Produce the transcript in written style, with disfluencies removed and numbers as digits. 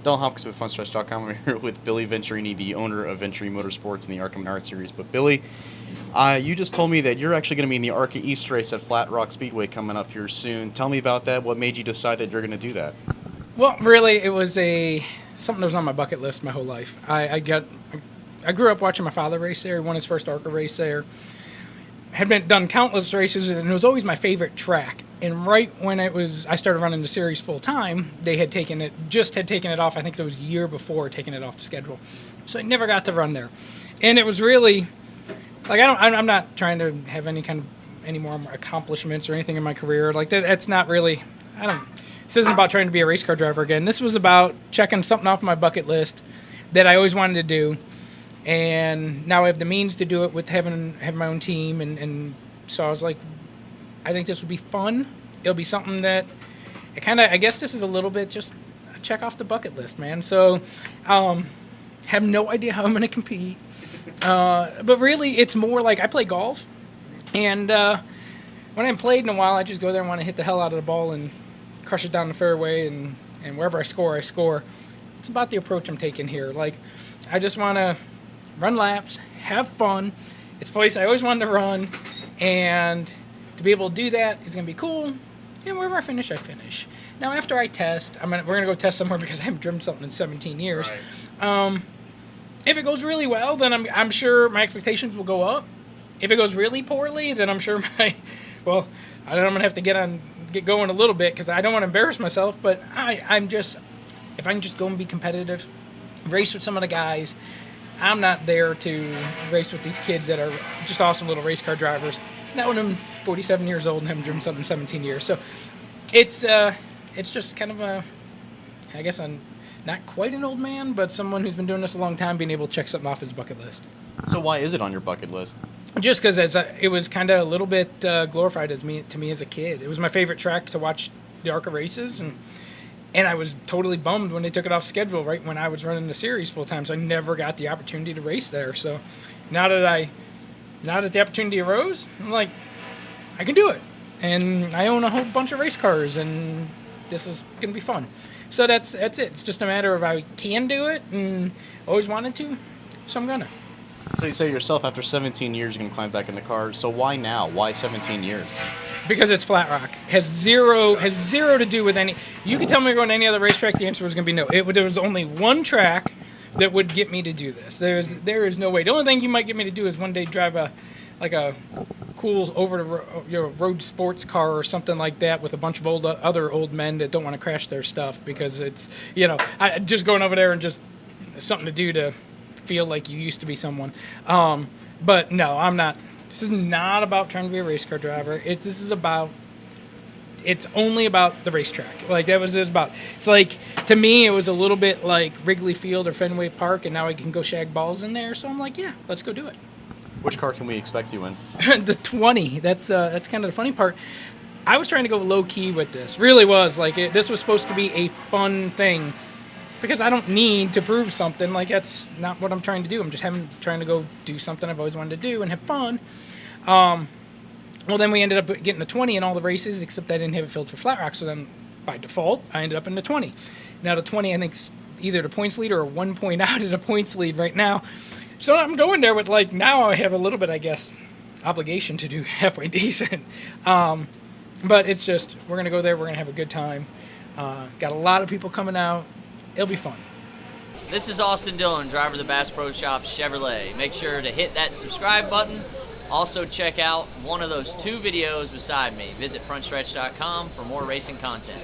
Dalton Hopkins with Frontstretch.com. I'm here with Billy Venturini, the owner of Venturini Motorsports and the ARCA Art Series. But Billy, you just told me that you're actually going to be in the ARCA East race at Flat Rock Speedway coming up here soon. Tell me about that. What made you decide that you're going to do that? Well, really, it was something that was on my bucket list my whole life. I grew up watching my father race there. He won his first ARCA race there. Had done countless races, and it was always my favorite track. And right when I started running the series full time, they had taken it off. I think it was a year before taking it off the schedule, so I never got to run there. And it was really like I'm not trying to have any more accomplishments or anything in my career like that. That's not really. This isn't about trying to be a race car driver again. This was about checking something off my bucket list that I always wanted to do. And now I have the means to do it with having my own team. And so I was like, I think this would be fun. It'll be something that I guess this is a little bit just a check off the bucket list, man. So have no idea how I'm going to compete. But really, it's more like I play golf. And when I haven't played in a while, I just go there and want to hit the hell out of the ball and crush it down the fairway. And wherever I score, I score. It's about the approach I'm taking here. Like, I just want to run laps, have fun. It's a place I always wanted to run, and to be able to do that is going to be cool. And wherever I finish, I finish. Now, after I test, we're going to go test somewhere because I haven't driven something in 17 years. Right. If it goes really well, then I'm sure my expectations will go up. If it goes really poorly, then I'm sure I'm going to have to get going a little bit because I don't want to embarrass myself. But if I can just go and be competitive, race with some of the guys. I'm not there to race with these kids that are just awesome little race car drivers. Not when I'm 47 years old and haven't driven something in 17 years. So it's just kind of I guess I'm not quite an old man, but someone who's been doing this a long time, being able to check something off his bucket list. So why is it on your bucket list? Just because it was kind of a little bit glorified to me as a kid. It was my favorite track to watch the ARCA races, and I was totally bummed when they took it off schedule right when I was running the series full time, so I never got the opportunity to race there. So now that the opportunity arose, I'm like, I can do it. And I own a whole bunch of race cars, and this is going to be fun. So that's it. It's just a matter of I can do it and always wanted to, so I'm going to. So you say yourself, after 17 years, you're going to climb back in the car. So why now? Why 17 years? Because it's Flat Rock. Has zero to do with any. You could tell me to go on any other racetrack. The answer was going to be no. There was only one track that would get me to do this. There is no way. The only thing you might get me to do is one day drive a cool over the road sports car or something like that with a bunch of other old men that don't want to crash their stuff because it's I just going over there and just something to do to feel like you used to be someone. But no, I'm not. This is not about trying to be a race car driver. It's only about the racetrack. Like that was it was about. It's like, to me, it was a little bit like Wrigley Field or Fenway Park, and now I can go shag balls in there. So I'm like, yeah, let's go do it. Which car can we expect you in? The 20. That's kind of the funny part. I was trying to go low key with this. Really was this was supposed to be a fun thing. Because I don't need to prove something. Like, that's not what I'm trying to do. I'm just trying to go do something I've always wanted to do and have fun. Well, then we ended up getting the 20 in all the races, except I didn't have it filled for Flat Rock. So then, by default, I ended up in the 20. Now, the 20, I think, is either the points lead or 1 point out of the points lead right now. So I'm going there with, now I have a little bit, I guess, obligation to do halfway decent. But it's just, we're going to go there. We're going to have a good time. Got a lot of people coming out. It'll be fun. This is Austin Dillon, driver of the Bass Pro Shops Chevrolet. Make sure to hit that subscribe button. Also check out one of those 2 videos beside me. Visit frontstretch.com for more racing content.